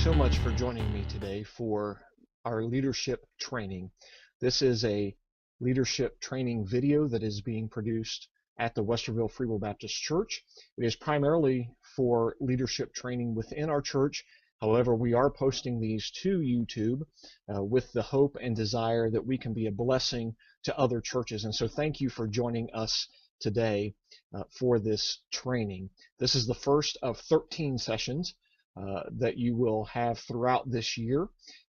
so much for joining me today for our leadership training. This is a leadership training video that is being produced at the Westerville Free Will Baptist Church. It is primarily for leadership training within our church. However, we are posting these to YouTube with the hope and desire that we can be a blessing to other churches. And so thank you for joining us today for this training. This is the first of 13 sessions that you will have throughout this year.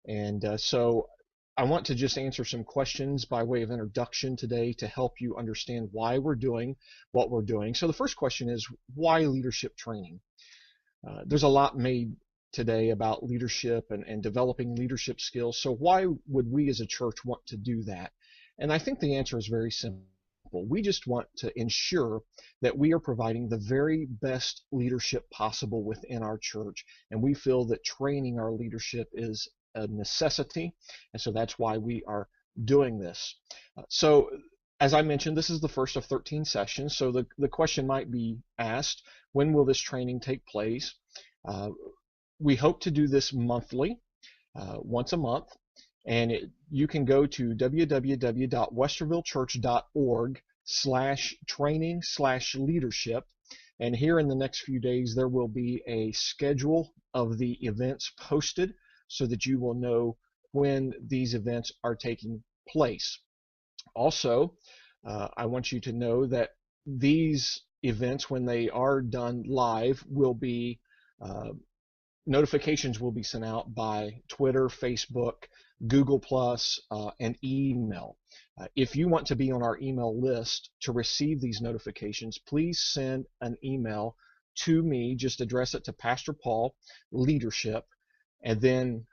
And so I want to just answer some questions by way of introduction today to help you understand why we're doing what we're doing. So the first question is, why leadership training? There's a lot made today about leadership and developing leadership skills. So why would we as a church want to do that? And I think the answer is very simple. We just want to ensure that we are providing the very best leadership possible within our church. And we feel that training our leadership is a necessity. And so that's why we are doing this. So as I mentioned, this is the first of 13 sessions. So the question might be asked, when will this training take place? We hope to do this monthly, once a month. And you can go to www.westervillechurch.org/training/leadership. And here in the next few days, there will be a schedule of the events posted so that you will know when these events are taking place. Also, I want you to know that these events, when they are done live, will be notifications will be sent out by Twitter, Facebook, Google+, and email. If you want to be on our email list to receive these notifications, please send an email to me. Just address it to Pastor Paul, Leadership, and then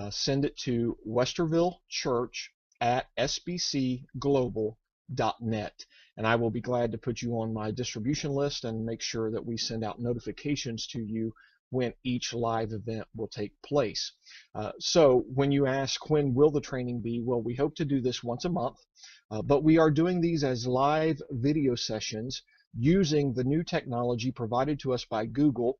send it to westervillechurch@sbcglobal.net. And I will be glad to put you on my distribution list and make sure that we send out notifications to you when each live event will take place. So when you ask when will the training be, well, we hope to do this once a month, but we are doing these as live video sessions using the new technology provided to us by Google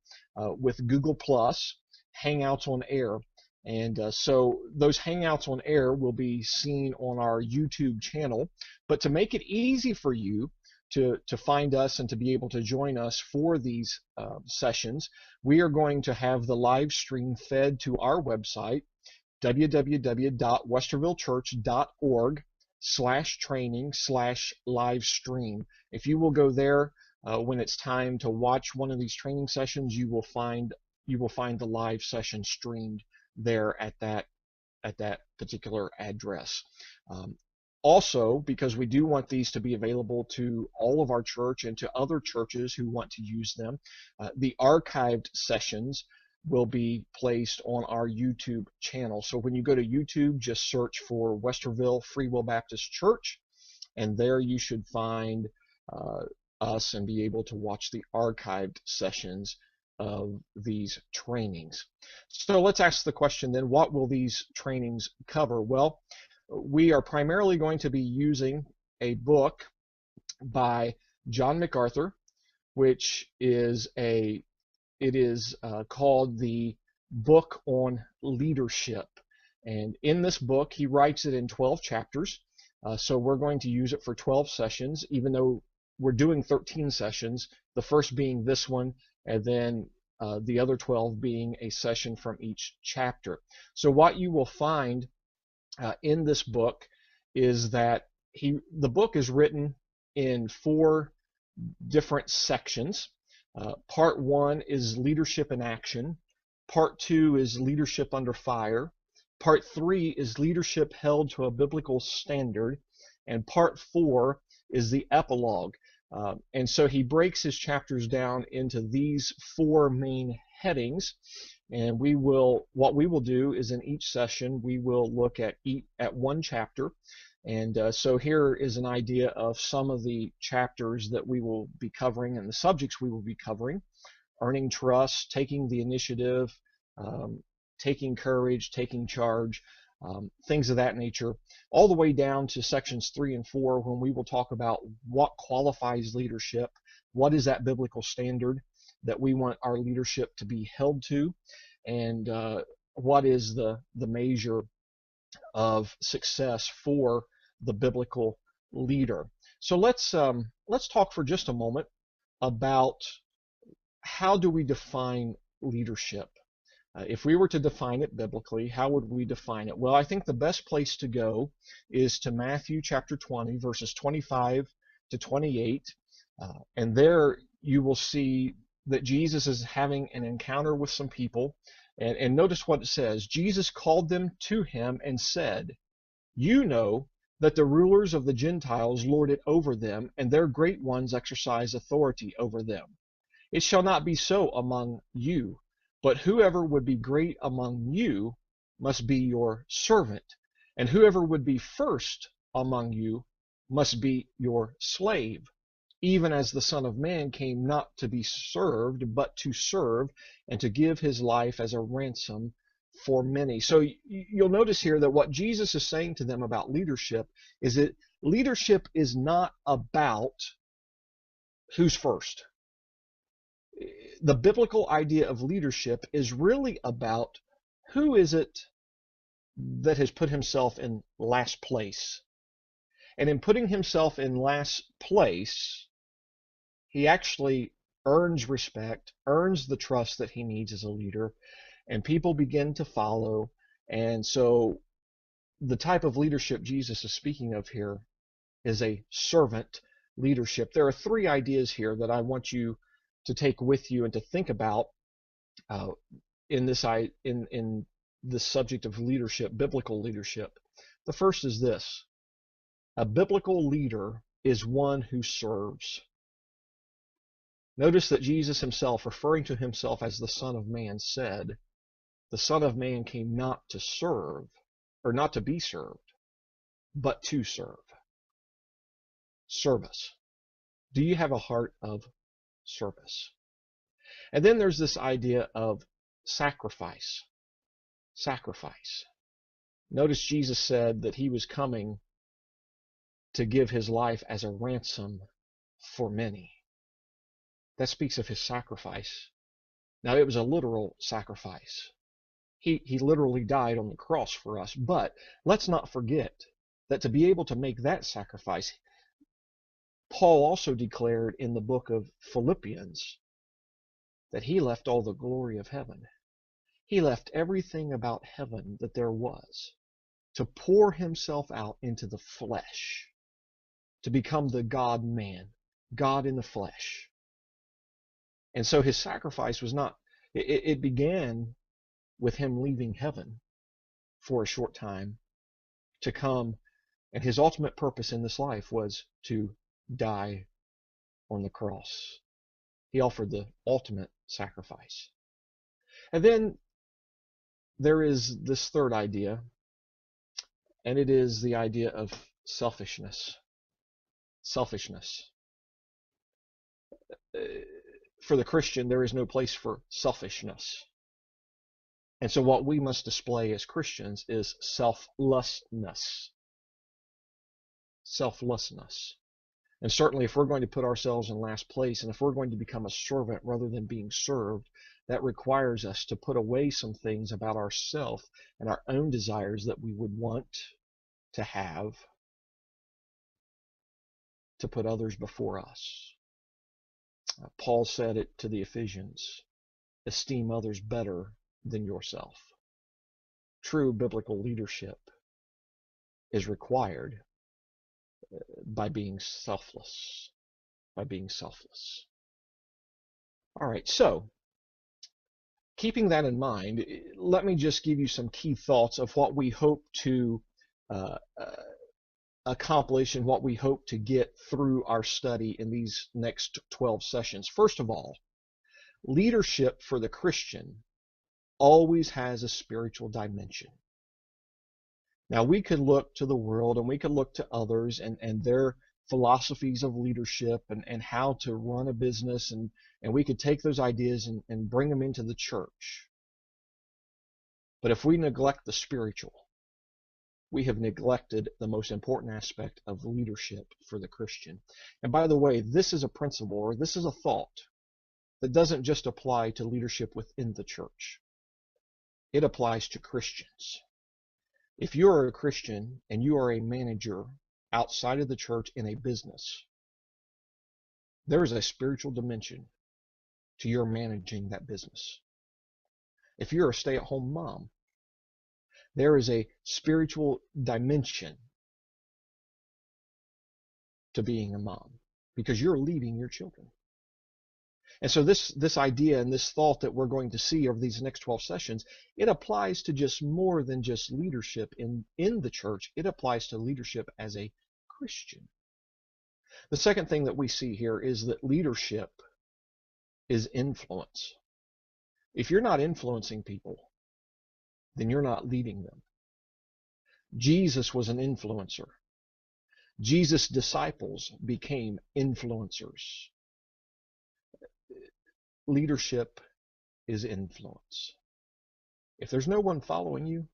with Google+, Hangouts on Air. And so those Hangouts on Air will be seen on our YouTube channel. But to make it easy for you to find us and to be able to join us for these sessions, we are going to have the live stream fed to our website, www.westervillechurch.org/training/livestream. If you will go there when it's time to watch one of these training sessions, you will find the live session streamed there at that particular address. Also, because we do want these to be available to all of our church and to other churches who want to use them, the archived sessions will be placed on our YouTube channel. So when you go to YouTube, just search for Westerville Free Will Baptist Church, and there you should find us and be able to watch the archived sessions of these trainings. So let's ask the question then, what will these trainings cover? Well, we are primarily going to be using a book by John MacArthur, which is called the Book on Leadership. And in this book, he writes it in 12 chapters. So we're going to use it for 12 sessions, even though we're doing 13 sessions, the first being this one, and then the other 12 being a session from each chapter. So what you will find in this book is that the book is written in 4 different sections. Part 1 is leadership in action. Part 2 is leadership under fire. Part 3 is leadership held to a biblical standard. And part 4 is the epilogue. And so he breaks his chapters down into these 4 main headings. And what we will do is in each session, we will look at one chapter. And so here is an idea of some of the chapters that we will be covering and the subjects we will be covering: earning trust, taking the initiative, taking courage, taking charge, things of that nature, all the way down to sections 3 and 4, when we will talk about what qualifies leadership, what is that biblical standard that we want our leadership to be held to, and what is the measure of success for the biblical leader. So let's talk for just a moment about how do we define leadership. If we were to define it biblically, how would we define it? Well, I think the best place to go is to Matthew chapter 20, verses 25 to 28. And there you will see that Jesus is having an encounter with some people. And notice what it says. Jesus called them to him and said, "You know that the rulers of the Gentiles lord it over them, and their great ones exercise authority over them. It shall not be so among you, but whoever would be great among you must be your servant, and whoever would be first among you must be your slave, even as the Son of Man came not to be served, but to serve, and to give his life as a ransom for many." So you'll notice here that what Jesus is saying to them about leadership is that leadership is not about who's first. The biblical idea of leadership is really about who is it that has put himself in last place. And in putting himself in last place, he actually earns respect, earns the trust that he needs as a leader, and people begin to follow. And so the type of leadership Jesus is speaking of here is a servant leadership. There are three ideas here that I want you to take with you and to think about in this subject of leadership, biblical leadership. The first is this: a biblical leader is one who serves. Notice that Jesus himself, referring to himself as the Son of Man, said, "The Son of Man came not to serve, or not to be served, but to serve." Service. Do you have a heart of service? And then there's this idea of sacrifice. Sacrifice. Notice Jesus said that he was coming to give his life as a ransom for many. That speaks of his sacrifice. Now, it was a literal sacrifice. He literally died on the cross for us. But let's not forget that to be able to make that sacrifice, Paul also declared in the book of Philippians that he left all the glory of heaven. He left everything about heaven that there was to pour himself out into the flesh, to become the God-man, God in the flesh. And so his sacrifice was not, it began with him leaving heaven for a short time to come, and his ultimate purpose in this life was to die on the cross. He offered the ultimate sacrifice. And then there is this third idea, and it is the idea of selfishness. Selfishness. For the Christian, there is no place for selfishness. And so what we must display as Christians is selflessness. Selflessness. And certainly if we're going to put ourselves in last place, and if we're going to become a servant rather than being served, that requires us to put away some things about ourselves and our own desires that we would want to have, to put others before us. Paul said it to the Ephesians: esteem others better than yourself. True biblical leadership is required by being selfless. By being selfless. All right, so keeping that in mind, let me just give you some key thoughts of what we hope to accomplish and what we hope to get through our study in these next 12 sessions. First of all, leadership for the Christian always has a spiritual dimension. Now, we could look to the world and we could look to others and their philosophies of leadership and how to run a business, and we could take those ideas and bring them into the church. But if we neglect the spiritual, we have neglected the most important aspect of leadership for the Christian. And by the way, this is a principle, or this is a thought, that doesn't just apply to leadership within the church. it applies to Christians. If you are a Christian and you are a manager outside of the church in a business, there is a spiritual dimension to your managing that business. If you're a stay-at-home mom, there is a spiritual dimension to being a mom because you're leading your children. And so this idea and this thought that we're going to see over these next 12 sessions, it applies to just more than just leadership in the church. It applies to leadership as a Christian. The second thing that we see here is that leadership is influence. If you're not influencing people, then you're not leading them. Jesus was an influencer. Jesus' disciples became influencers. Leadership is influence. If there's no one following you,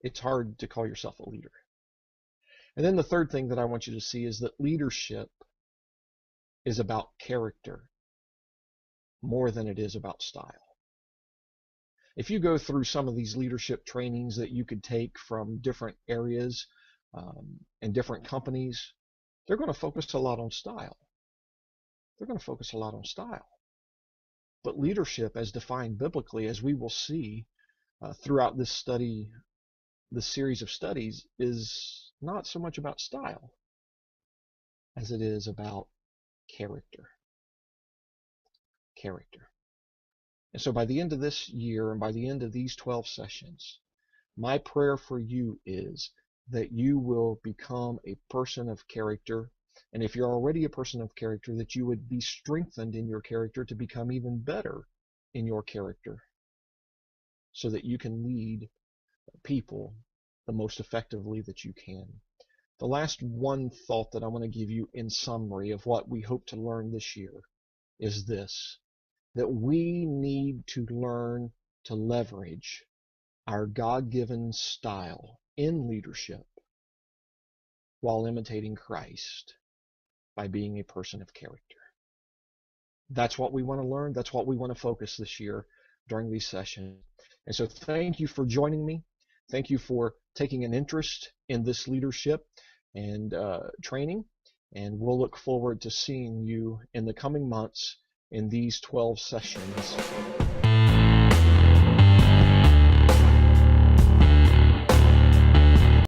it's hard to call yourself a leader. And then the third thing that I want you to see is that leadership is about character more than it is about style. If you go through some of these leadership trainings that you could take from different areas and different companies, they're going to focus a lot on style. They're going to focus a lot on style. But leadership, as defined biblically, as we will see throughout this study, this series of studies, is not so much about style as it is about character. Character. And so by the end of this year and by the end of these 12 sessions, my prayer for you is that you will become a person of character. And if you're already a person of character, that you would be strengthened in your character to become even better in your character so that you can lead people the most effectively that you can. The last one thought that I want to give you in summary of what we hope to learn this year is this, that we need to learn to leverage our God-given style in leadership while imitating Christ by being a person of character. That's what we want to learn. That's what we want to focus this year during these sessions. And so thank you for joining me. Thank you for taking an interest in this leadership and training. And we'll look forward to seeing you in the coming months in these 12 sessions.